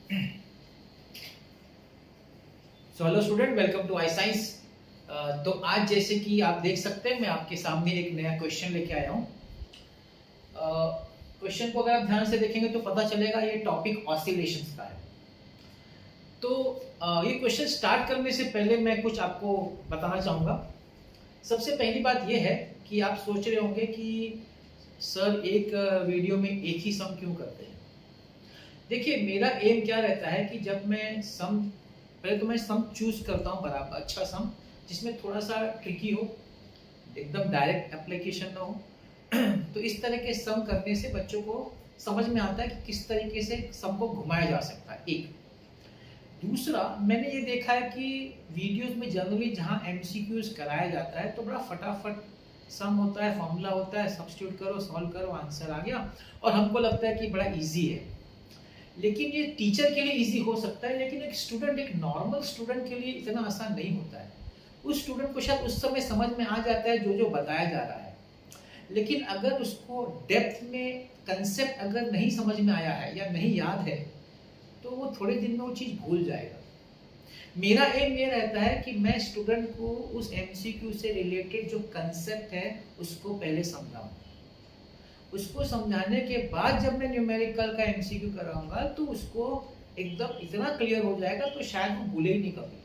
So hello student, welcome to I science. तो आज जैसे कि आप देख सकते हैं, मैं आपके सामने एक नया क्वेश्चन लेके आया हूँ। क्वेश्चन को अगर आप ध्यान से देखेंगे तो पता चलेगा ये टॉपिक ऑसिलेशंस का है। तो ये क्वेश्चन स्टार्ट करने से पहले मैं कुछ आपको बताना चाहूँगा। सबसे पहली बात ये है कि आप सोच रहे होंगे कि सर एक वीडियो में एक ही सम क्यों करते हैं। देखिए, मेरा एम क्या रहता है कि जब मैं सम, पहले तो मैं सम चूज करता हूँ बराबर अच्छा सम, जिसमें थोड़ा सा ट्रिकी हो, एकदम डायरेक्ट एप्लीकेशन ना हो। तो इस तरह के सम करने से बच्चों को समझ में आता है कि किस तरीके से सम को घुमाया जा सकता है। एक दूसरा, मैंने ये देखा है कि वीडियोस में जनरली जहाँ एमसीक्यूज कराया जाता है तो बड़ा फटाफट सम होता है, फॉर्मूला होता है, सब्स्टिट्यूट करो, सॉल्व करो, आंसर आ गया, और हमको लगता है कि बड़ा इजी है। लेकिन ये टीचर के लिए इजी हो सकता है, लेकिन एक स्टूडेंट, एक नॉर्मल स्टूडेंट के लिए इतना आसान नहीं होता है। उस स्टूडेंट को शायद उस समय समझ में आ जाता है जो जो बताया जा रहा है, लेकिन अगर उसको डेप्थ में कंसेप्ट अगर नहीं समझ में आया है या नहीं याद है तो वो थोड़े दिन में वो चीज़ भूल जाएगा। मेरा एम ये रहता है कि मैं स्टूडेंट को उस एमसीक्यू से रिलेटेड जो कंसेप्ट है उसको पहले समझाऊं। उसको समझाने के बाद जब मैं न्यूमेरिकल का एमसीक्यू कराऊंगा तो उसको एकदम इतना क्लियर हो जाएगा तो शायद वो भूले ही नहीं कभी।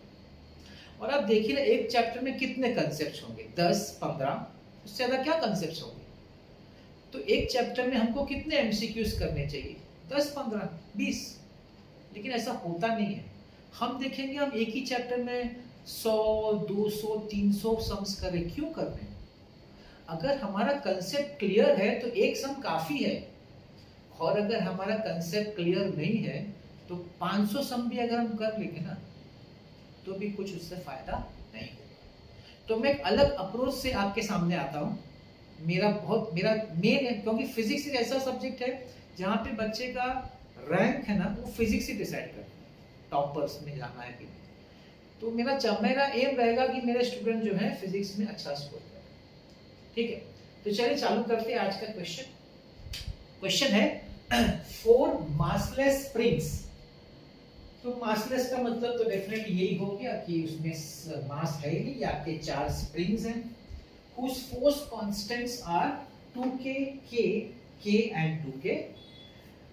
और आप देखिए ना, एक चैप्टर में कितने कंसेप्ट होंगे, 10-15, उससे ज्यादा क्या कंसेप्ट होंगे। तो एक चैप्टर में हमको कितने एमसीक्यूज करने चाहिए, 10-15-20। लेकिन ऐसा होता नहीं है। हम देखेंगे, हम एक ही चैप्टर में 100, 200, 300 सम्स करें, क्यों कर रहे हैं? अगर हमारा कंसेप्ट क्लियर है तो एक सम काफी है, और अगर हमारा कंसेप्ट क्लियर नहीं है तो 500 सम भी अगर हम कर लेंगे ना तो भी कुछ उससे फायदा नहीं होगा। तो मैं एक अलग अप्रोच से आपके सामने आता हूँ। मेरा मेन है, क्योंकि फिजिक्स एक ऐसा सब्जेक्ट है जहाँ पे बच्चे का रैंक है ना, वो फिजिक्स ही डिसाइड करता है, टॉपर्स में जाना है कि नहीं। तो मेरा एम रहेगा कि मेरे स्टूडेंट जो है फिजिक्स में अच्छा स्कोर करें। ठीक है, तो चलिए चालू करते हैं आज का क्वेश्चन। क्वेश्चन है 4 मासलेस स्प्रिंग्स। तो मासलेस का मतलब तो डेफिनेटली यही हो गया कि उसमें मास है ही नहीं, आपके 4 स्प्रिंग्स हैं whose force constants are 2k, k, k and 2k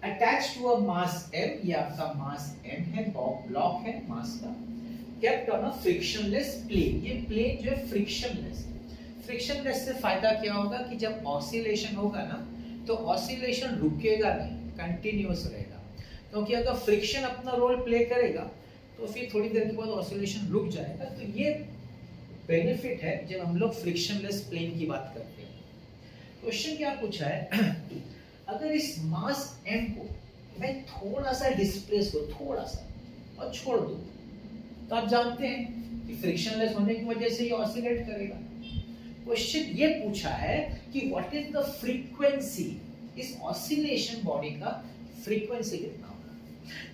attached to a mass m। ये आपका मास m है, ब्लॉक है मास का, kept on a frictionless plane। ये प्लेन जो है फ्रिक्शनलेस। फ्रिक्शनलेस से फायदा क्या होगा कि जब ऑसिलेशन होगा ना तो ऑसिलेशन रुकेगा नहीं, कंटिन्यूअस रहेगा। क्योंकि अगर फ्रिक्शन अपना रोल प्ले करेगा तो फिर थोड़ी देर के बाद ऑसिलेशन रुक जाएगा। तो ये बेनिफिट है जब हम लोग फ्रिक्शनलेस प्लेन की बात करते हैं। क्वेश्चन क्या पूछा है, अगर इस मास m को मैं थोड़ा सा डिस्प्लेस करूं, थोड़ा सा, और छोड़ दूं, तो आप जानते हैं कि फ्रिक्शनलेस होने की वजह से ये ऑसिलेट करेगा। क्वेश्चन ये पूछा है कि व्हाट इज द फ्रीक्वेंसी, इस ऑसिलेशन बॉडी का फ्रीक्वेंसी कितना होगा।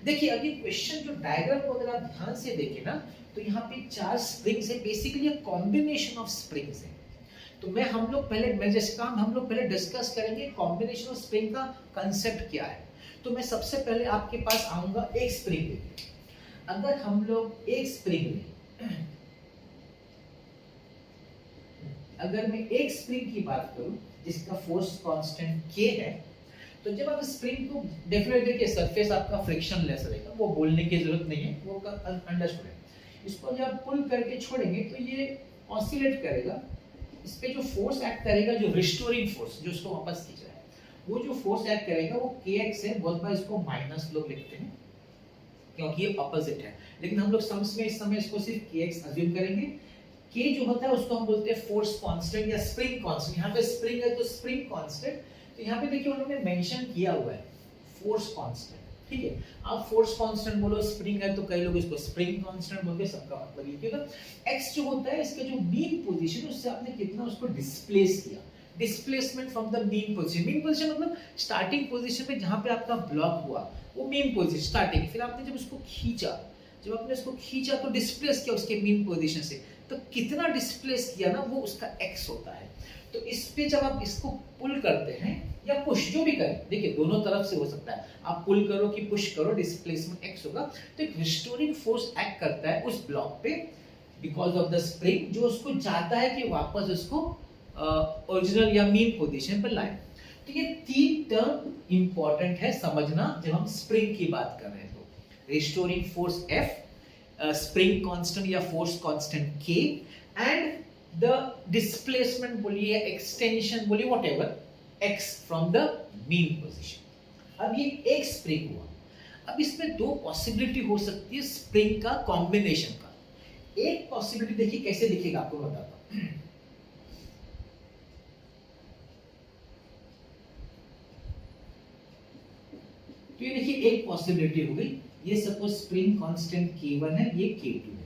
देखिए, अभी क्वेश्चन जो डायग्राम को अगर आप ध्यान से देखें ना तो यहाँ पे 4 स्प्रिंग्स है, बेसिकली कॉम्बिनेशन ऑफ स्प्रिंग्स है। तो हम लोग पहले डिस्कस करेंगे कॉम्बिनेशन ऑफ स्प्रिंग का कंसेप्ट क्या है। तो मैं सबसे पहले आपके पास आऊंगा एक स्प्रिंग लेके। अगर हम लोग एक स्प्रिंग लें, अगर मैं एक स्प्रिंग की बात करूं जिसका फोर्स कांस्टेंट k है, तो जब आप स्प्रिंग को, डेफिनेटली के सरफेस आपका फ्रिक्शनलेस रहेगा, वो बोलने की जरूरत नहीं है, वो अंडरस्टूड है। इसको जब आप पुल करके छोड़ेंगे तो ये ऑसिलेट करेगा। इस पे जो फोर्स एक्ट करेगा, जो रिस्टोरिंग फोर्स, जो इसको वापस खींच रहा है, वो जो फोर्स एक्ट करेगा वो kx है। बहुत बार इसको माइनस लोग लिखते हैं क्योंकि ये ऑपोजिट है, लेकिन हम लोग सम्स में इस समय इसको सिर्फ kx अज्यूम करेंगे। k जो होता है उसको हम बोलते हैं फोर्स कांस्टेंट या स्प्रिंग कांस्टेंट। यहाँ पे स्प्रिंग है तो स्प्रिंग कांस्टेंट। तो यहाँ पे देखिए उन्होंने मेंशन किया हुआ है फोर्स कांस्टेंट। ठीक है, आप फोर्स कांस्टेंट बोलो, स्प्रिंग है तो कई लोग इसको स्प्रिंग कांस्टेंट बोलते हैं। सबका मतलब ये होगा x जो होता है इसका जो मीन पोजीशन, उससे आपने कितना उसको डिस्प्लेस किया, displacement from the mean position. Mean position मतलब स्टार्टिंग पोजीशन पे जहां पे आपका ब्लॉक हुआ वो मीन पोजीशन स्टार्टिंग। फिर आपने जब उसको खींचा, जब आपने उसको खींचा तो डिस्प्लेस किया उसके मीन पोजीशन से, तो कितना डिस्प्लेस किया ना वो उसका x होता है। तो इस पे जब आप इसको पुल करते हैं या पुश, जो भी करें, देखिए दोनों तरफ से हो सकता है, आप पुल करो कि पुश करो, डिस्प्लेसमेंट एक्स होगा। तो एक रिस्टोरिंग फोर्स एक्ट करता है उस ब्लॉक पे बिकॉज ऑफ द स्प्रिंग, जो उसको चाहता है कि वापस उसको ओरिजिनल या मीन पोजीशन पर लाए। तो ये तीन टर्म इंपॉर्टेंट है समझना जब हम स्प्रिंग की बात कर रहे हैं। तो restoring force F, spring constant या फोर्स कांस्टेंट के, एंड द डिस्प्लेसमेंट बोलिए, एक्सटेंशन बोलिए, whatever, x from the mean position. अब ये एक स्प्रिंग हुआ। अब इसमें दो पॉसिबिलिटी हो सकती है स्प्रिंग का कॉम्बिनेशन का। एक पॉसिबिलिटी देखिए कैसे दिखेगा, आपको बताता हूं। तो ये देखिए एक पॉसिबिलिटी हो गई, ये सपोज स्प्रिंग कांस्टेंट K1 है, ये K2 है।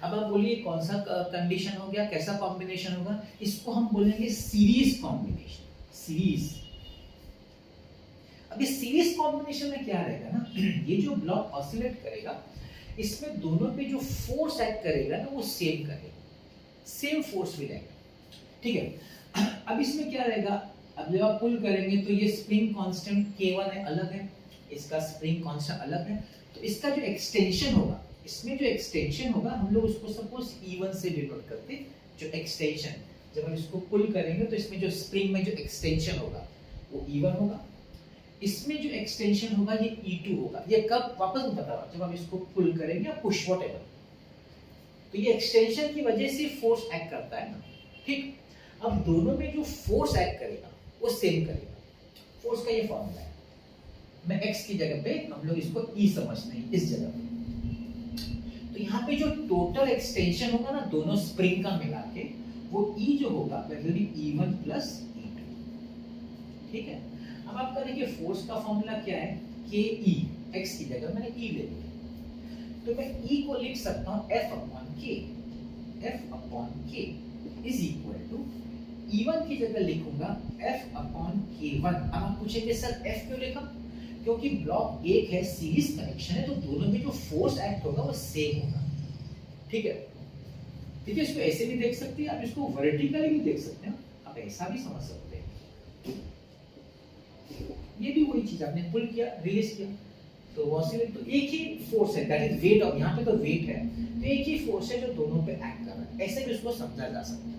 अब आप बोलिए कौन सा कंडीशन हो गया, कैसा कॉम्बिनेशन होगा, इसको हम बोलेंगे सीरीज कॉम्बिनेशन। सीरीज। अब इस सीरीज कॉम्बिनेशन में क्या रहेगा ना, ये जो ब्लॉक ऑसिलेट करेगा इसमें दोनों पे जो फोर्स एक्ट करेगा ना वो सेम करेगा, सेम फोर्स विल एक्ट, ठीक है। अब इसमें क्या रहेगा, अब जब आप पुल करेंगे तो ये स्प्रिंग कांस्टेंट K1 है, अलग है, इसका स्प्रिंग कांस्टेंट अलग है। तो इसका जो एक्सटेंशन होगा, इसमें जो एक्सटेंशन होगा हम लोग उसको सपोज E1 से डिनोट करते, जो एक्सटेंशन, जब हम इसको पुल करेंगे तो इसमें जो स्प्रिंग में जो एक्सटेंशन होगा वो E1 होगा, इसमें जो एक्सटेंशन होगा ये E2 होगा। ये कब, वापस मैं बता रहा हूं, जब हम इसको पुल करेंगे या पुश व्हाटएवर, तो ये एक्सटेंशन की वजह से फोर्स एक्ट करता है ना, ठीक। अब दोनों में जो फोर्स एक्ट करेगा वो सेम करेगा। फोर्स का ये फॉर्मूला है, मैं x की जगह पे हम लोग इसको E समझते हैं, इस जगह पे। तो यहाँ पे जो टोटल एक्सटेंशन होगा ना दोनों स्प्रिंग का मिला के, वो E जो होगा that will be E1 plus E2, ठीक है। अब आपका देखिए फोर्स का फॉर्मूला क्या है, KE, x की जगह मैंने E ले लिया, तो मैं E को लिख सकता हूं F upon K, F upon K is equal to E1 की जगह लिखूंगा F अपॉन K1। अब आप पूछेंगे सर F क्यों लिखा, क्योंकि ब्लॉक एक है, सीरीज कनेक्शन है, तो दोनों में जो फोर्स एक्ट होगा वो सेम होगा, ठीक है। देखिए इसको ऐसे भी देख सकते हैं आप, इसको वर्टिकली भी देख सकते हैं, आप ऐसा भी समझ सकते हैं। ये भी वही चीज, आपने पुल किया, रिलीज किया, तो ऑसिलेट, तो एक ही फोर्स है, दैट इज वेट। अब यहाँ पे तो वेट है, तो एक ही फोर्स है जो दोनों पे एक्ट कर रहा है, ऐसे भी उसको समझा जा सकता है।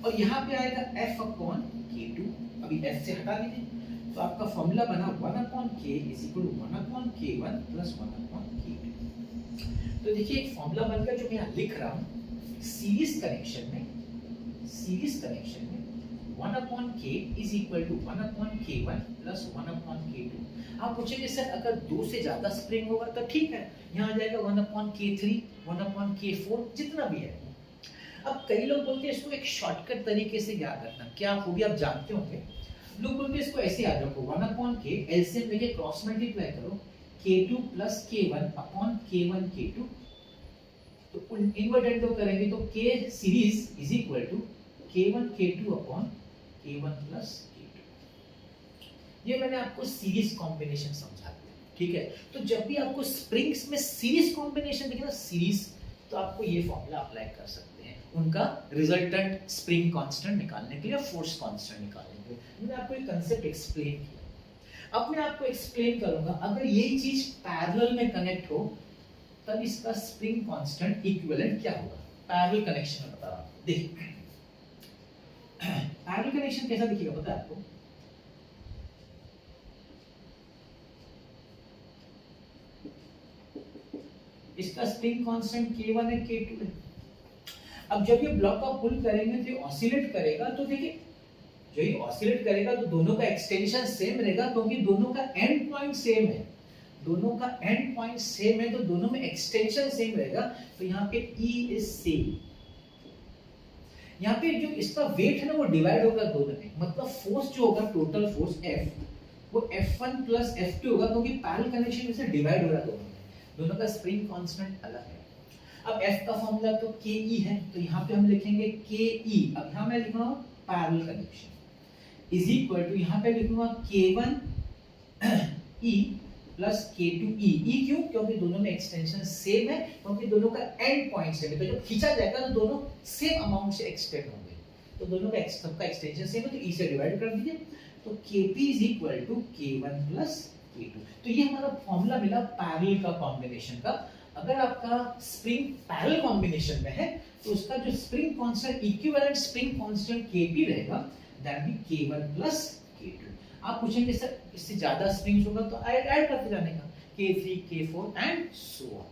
और यहाँ पे आएगा F अपॉन K2, अभी F से हटा दीजिए, तो आपका फॉर्मूला बना 1 upon K is equal to 1 upon K1 plus 1 upon K2। तो देखिए एक फॉर्मूला बनकर जो मैं यहाँ लिख रहा हूँ, सीरीज कनेक्शन में 1 upon K is equal to 1 upon K1 plus 1 upon K2। आप पूछेंगे सर अगर दो से ज्यादा स्प्रिंग होगा तो ठीक है, यहाँ आ जाएगा 1 अपॉन K3, 1 अपॉन K4, जितना भी है। अब कई लोग बोलते हैं इसको एक शॉर्टकट तरीके से याद रखना, क्या वो भी आप जानते होंगे, लोग बोलते हैं इसको ऐसे याद रखो, 1 अपॉन K एलसीएम लेके क्रॉस मल्टीप्लाई करो, K2 plus K1 upon K1 K2, तो इन्वर्टेड तो करेंगे तो K series is equal to K1 K2 upon K1 plus K2। ये मैंने आपको सीरीज कॉम्बिनेशन समझा दिया, ठीक है। तो जब भी आपको स्प्रिंग्स में सीरीज कॉम्बिनेशन दिखे ना, सीरीज, तो आपको ये फॉर्मूला अप्लाई कर सकते हैं उनका रिजल्टेंट स्प्रिंग कांस्टेंट निकालने के लिए, फोर्स कांस्टेंट निकालने के लिए। मैंने आपको एक कांसेप्ट एक्सप्लेन किया, अब मैं आपको एक्सप्लेन करूंगा अगर यही चीज पैरेलल में कनेक्ट हो तब इसका स्प्रिंग कांस्टेंट इक्विवेलेंट क्या होगा। पैरेलल कनेक्शन में बता रहा हूं, देखिए पैरेलल कनेक्शन कैसा दिखेगा पता है आपको, इसका स्प्रिंग कांस्टेंट K1 है, K2 है। अब जब ये ब्लॉक का पुल करेंगे तो ऑसिलेट करेगा, तो देखिए जो ये ऑसिलेट करेगा तो दोनों का एक्सटेंशन सेम रहेगा, क्योंकि दोनों का एंड पॉइंट सेम है, दोनों का एंड पॉइंट सेम है, तो दोनों में एक्सटेंशन सेम रहेगा। तो यहाँ पे E इज सेम, यहाँ पे जो इसका वेट है ना वो डिवाइड होगा दोनों में, मतलब फोर्स जो होगा टोटल फोर्स F वो F1 प्लस F2 होगा, क्योंकि पैरेलल कनेक्शन में से डिवाइड हो रहा है दोनों में, दोनों का स्प्रिंग कांस्टेंट अलग है। अब F का फॉर्मूला तो KE है, तो यहाँ पे हम लिखेंगे KE, अब यहाँ मैं लिख रहा हूँ parallel connection is equal to, यहाँ पे लिखूंगा K1E प्लस K2E। E क्यों, क्योंकि दोनों में एक्सटेंशन सेम है, क्योंकि दोनों का एंड पॉइंट सेम है, तो जब खींचा जाएगा तो दोनों सेम अमाउंट से एक्सटेंड होंगे, तो दोनों का सबका एक्सटेंशन सेम है, तो E से डिवाइड कर दीजिए। तो Kp is equal to K1 plus K2। तो ये हमारा फॉर्मूला मिला पैरेलल का कॉम्बिनेशन का। अगर आपका स्प्रिंग पैरेलल कॉम्बिनेशन में है तो उसका जो spring constant equivalent spring constant Kp रहेगा, that be K1 plus K2। आप पूछेंगे सर इससे ज्यादा स्प्रिंग्स होगा तो ऐड करते जाने का, K3 K4 and so on.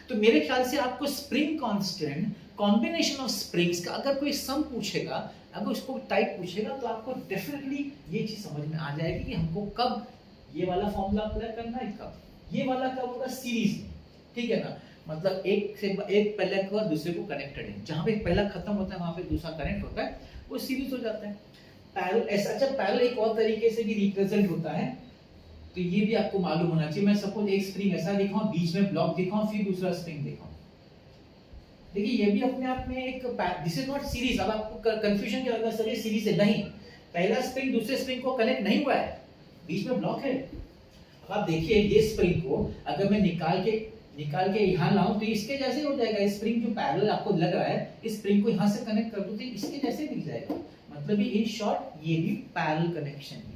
तो मेरे ख्याल से आपको spring constant combination of springs का अगर कोई सम पूछेगा, अगर उसको टाइप पूछेगा, तो आपको डेफिनेटली ये चीज समझ में आ जाएगी कि हमको कब ये वाला फॉर्मूला अप्लाई करना है, कब ये वाला कब होगा सीरीज में, ठीक है ना। मतलब एक से एक पहले को और दूसरे को कनेक्टेड है, जहां पे पहला खत्म होता है वहां पे दूसरा कनेक्ट होता है, वो सीरीज हो जाता है। पैरेलल ऐसा, अच्छा पैरेलल एक और तरीके से भी रिप्रेजेंट होता है, तो ये भी आपको मालूम होना चाहिए। मैं सपोज एक स्प्रिंग ऐसा दिखाऊं, बीच में ब्लॉक दिखाऊं, फिर दूसरा स्प्रिंग दिखाऊं, देखिए ये भी अपने आप में एक, दिस इज नॉट सीरीज। अब आपको कंफ्यूजन क्या होगा, सर ये सीरीज है, नहीं, पहला स्प्रिंग दूसरे स्प्रिंग को कनेक्ट नहीं हुआ है, बीच में ब्लॉक है। अब आप देखिए ये स्प्रिंग को अगर मैं निकाल के यहाँ लाऊं तो इसके जैसे हो जाएगा। इस स्प्रिंग जो पैरेलल आपको लग रहा है, इस स्प्रिंग को यहाँ से कनेक्ट कर दूं तो इसके जैसे दिख जाएगा। मतलब इन शॉर्ट ये भी पैरेलल कनेक्शन है।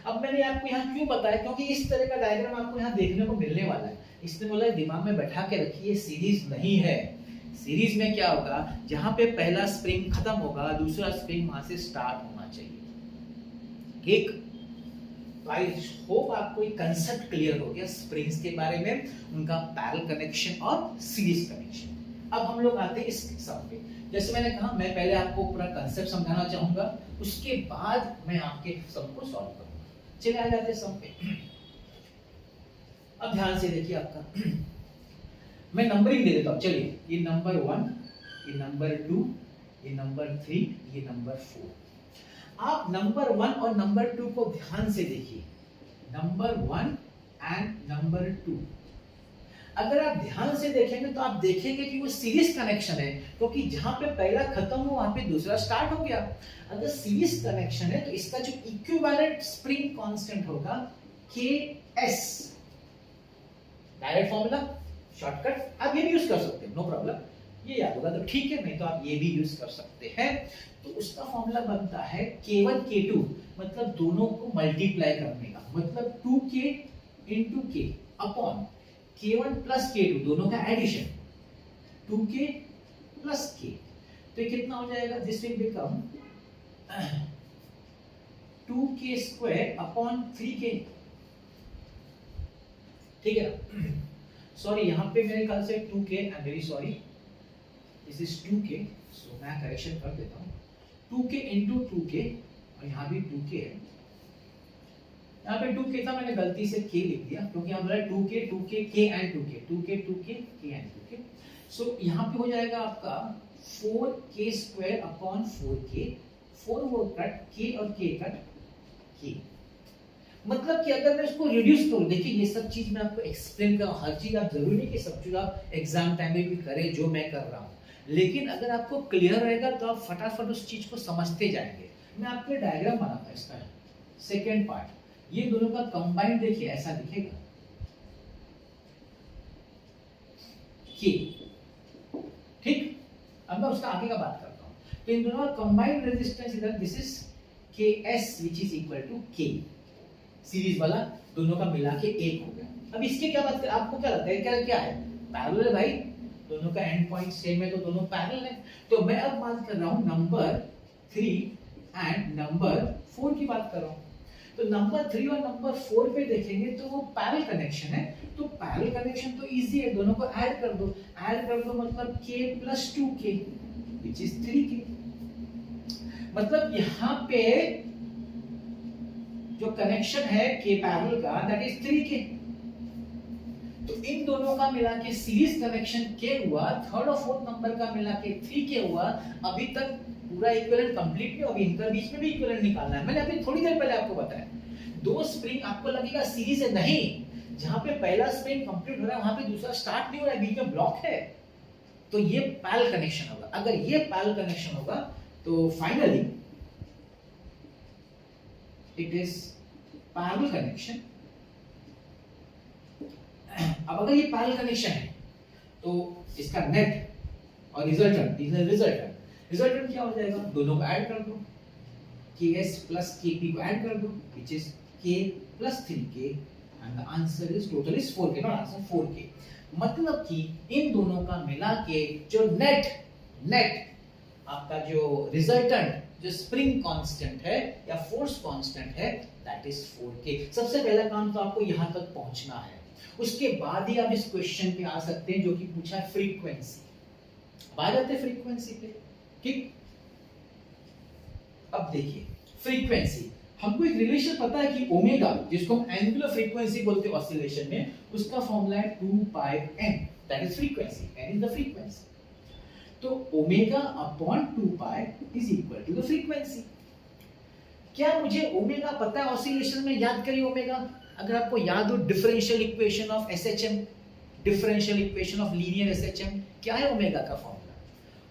अब मैंने आपको यहाँ क्यों बताया, क्योंकि इस तरह का डायग्राम आपको यहाँ देखने को मिलने वाला है। इसने बोला दिमाग में बैठा के रखिए, सीरीज नहीं है। सीरीज में क्या होगा, जहां पे पहला स्प्रिंग खत्म होगा दूसरा स्प्रिंग वहां से स्टार्ट होना चाहिए, ठीक। तो आई होप आपको एक कंसेप्ट क्लियर हो गया स्प्रिंग्स के बारे में, उनका पैरेलल कनेक्शन और सीरीज कनेक्शन। अब हम लोग आते हैं इस सम पे। जैसे मैंने कहा, मैं पहले आपको पूरा कंसेप्ट समझाना चाहूंगा, उसके बाद मैं आपके सम को सॉल्व करूंगा। चलिए आ जाते हैं सम पे। अब ध्यान से देखिए, आपका मैं नंबरिंग दे देता हूं। चलिए, ये नंबर 1, ये नंबर 2, ये नंबर 3, ये नंबर 4। आप नंबर 1 और नंबर 2 को ध्यान से देखिए, नंबर 1 एंड नंबर 2। अगर आप ध्यान से देखेंगे तो आप देखेंगे कि वो सीरीज कनेक्शन है, क्योंकि जहां पे पहला खत्म हो वहां पे दूसरा स्टार्ट हो गया। अगर सीरीज कनेक्शन है तो इसका जो इक्विवेलेंट स्प्रिंग कांस्टेंट होगा Ks। डायरेक्ट फॉर्मूला, शॉर्टकट आप ये भी यूज कर सकते हैं, नो प्रॉब्लम। ये याद होगा तो ठीक है, नहीं तो आप ये भी यूज कर सकते हैं। तो उसका फॉर्मूला बनता है K1 K2, मतलब दोनों को मल्टीप्लाई करने का, मतलब 2K into K upon K1 plus K2, दोनों का एडिशन 2K प्लस K। तो ये कितना हो जाएगा, this will become 2K square upon 3K, ठीक है। सॉरी, यहाँ पे मेरे ख्याल से 2K, I am very sorry, this is 2K, सो मैं करेक्शन कर देता हूँ। 2K into 2K, और यहाँ भी 2K है। यहाँ पे 2K था, मैंने गलती से K लिख दिया, क्योंकि यहाँ बोला 2K, K and 2K, 2K, K and 2K। सो यहाँ पे हो जाएगा आपका 4K स्क्वायर अपॉन 4K, 4 वो कट, K और K कट, K। मतलब कि अगर मैं इसको रिड्यूस करूं, देखिए ये सब चीज मैं आपको एक्सप्लेन कर रहा हूं, हर चीज आप जरूरी नहीं कि सब चीज आप एग्जाम टाइम में भी करें जो मैं कर रहा हूं, लेकिन अगर आपको क्लियर रहेगा तो आप फटाफट उस चीज को समझते जाएंगे। मैं आपको डायग्राम बनाता हूं इसका सेकेंड पार्ट, ये दोनों का कंबाइंड देखिए ऐसा दिखेगा K, ठीक। अब मैं उसका आगे का बात करता हूं। तो इन दोनों का कंबाइंड रेजिस्टेंस इधर, this is Ks which is equal to K, series वाला दोनों का मिला के एक हो गया। अब इसके क्या बात कर, आपको क्या लगता है क्या है, पैरेलल है भाई, दोनों का एंड पॉइंट सेम है तो दोनों पैरेलल है। तो मैं अब बात कर रहा हूं नंबर 3 एंड नंबर 4 की बात कर रहा हूं। तो नंबर 3 और नंबर 4 पे देखेंगे तो वो पैरेलल कनेक्शन है। तो पैरेलल कनेक्शन तो इजी है, दोनों को ऐड कर दो, मतलब K plus 2K which is 3K। मतलब यहाँ पे जो कनेक्शन है K पैरेलल का, दैट इज 3K। तो इन दोनों का मिला के सीरीज कनेक्शन K हुआ, थर्ड और फोर्थ नंबर का मिला के 3K हुआ। अभी तक पूरा इक्विवेलेंट कंप्लीट नहीं, अभी इनका बीच में भी इक्विवेलेंट निकालना है। मैंने अभी थोड़ी देर पहले आपको बताया, दो स्प्रिंग आपको लगेगा सीरीज है, नहीं, जहां पे पहला स्प्रिंग कंप्लीट हो रहा है वहां पे दूसरा स्टार्ट नहीं हो रहा है, बीच में ब्लॉक है, तो ये पैरेलल कनेक्शन होगा। अगर ये पैरेलल कनेक्शन होगा तो finally it is parallel connection. अब अगर ये पैरेलल कनेक्शन है तो इसका नेट और रिजल्टेंट क्या हो जाएगा, दोनों को ऐड कर दो, ks plus kp को ऐड कर दो which is k plus 3k and the answer is total is 4k, not answer 4k। मतलब कि इन दोनों का मिला के जो नेट आपका जो रिजल्टेंट जो स्प्रिंग कांस्टेंट है या फोर्स कांस्टेंट है दैट इज 4k। सबसे पहला काम तो आपको यहां तक पहुंचना है, उसके बाद ही आप इस क्वेश्चन पे आ सकते हैं जो कि पूछा है फ्रीक्वेंसी। अब आ जाते हैं फ्रीक्वेंसी पे, ठीक। अब देखिए फ्रीक्वेंसी, हमको एक रिलेशन पता है कि ओमेगा, जिसको हम एंगुलर फ्रीक्वेंसी बोलते हैं ऑसिलेशन में, उसका फॉर्मूला है 2 pi n, that is frequency, n is the frequency. तो omega upon 2 pi is equal to the frequency. क्या मुझे ओमेगा पता है ऑसिलेशन में? याद करिए ओमेगा, अगर आपको याद हो differential equation of SHM, differential equation of linear SHM, क्या है ओमेगा का फॉर्मूला?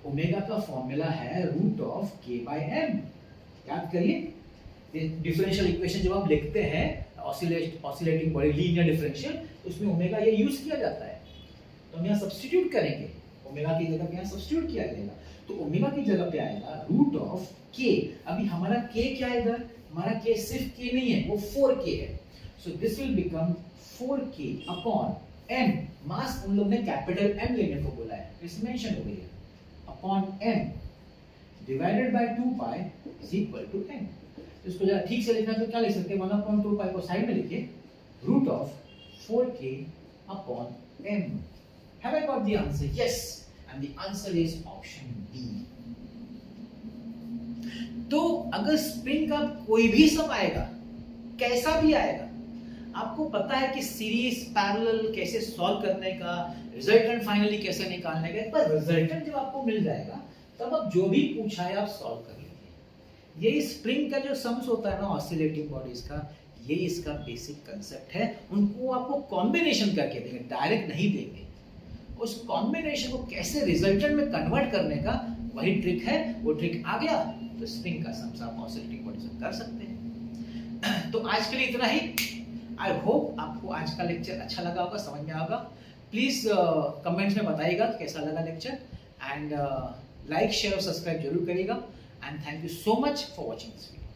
ओमेगा का फॉर्मूला है root of k by m। याद करिए, डिफरेंशियल इक्वेशन जब आप लिखते हैं ऑसिलेटिंग बॉडी लीनियर डिफरेंशियल, उसमें ओमेगा ये यूज किया जाता है। तो हम यहाँ सब्स्टिट्यूट करेंगे, ओमेगा की जगह पे यहाँ सब्स्टिट्यूट किया जाएगा, तो ओमेगा की जगह पे आएगा रूट ऑफ k। अभी हमारा k क्या है इधर? हमारा k सिर्फ k नहीं है, वो 4k है। So this will become 4k upon m, मास उन लोग ने कैपिटल M लेने को बोला है, इस मेंशन हो गई है, upon m divided by 2 pi is equal to n। तो इसको जरा ठीक से लिखना तो क्या लिख सकते हैं? 1/2 पाई को साइड में लिखिए, root of 4k upon m। Have I got the answer? Yes, and the answer is option B। तो अगर स्प्रिंग का कोई भी सम आएगा, कैसा भी आएगा, आपको पता है कि सीरीज पैरेलल कैसे सॉल्व करने का, रिजल्टेंट फाइनली कैसे निकालने का। पर रिजल्टेंट जब आपको मिल जाएगा तब आप जो भी पूछा है आप सॉल्व कर लेंगे। ये स्प्रिंग का जो सम्स होता है ना ऑसिलेटिंग बॉडीज का, ये इसका बेसिक कंसेप्ट है। उनको आपको कॉम्बिनेशन करके देंगे, डायरेक्ट नहीं देंगे। उस कॉम्बिनेशन को कैसे रिजल्टेंट में कन्वर्ट करने का वही ट्रिक है। वो ट्रिक आ गया तो स्प्रिंग का सम्स आप ऑसिलेटिंग बॉडीज में कर सकते हैं। तो आज के लिए इतना ही। आई होप आपको आज का लेक्चर अच्छा लगा होगा, समझ में आएगा। प्लीज कमेंट्स में बताइएगा कैसा लगा लेक्चर, एंड लाइक शेयर और सब्सक्राइब जरूर करिएगा। And thank you so much for watching this video.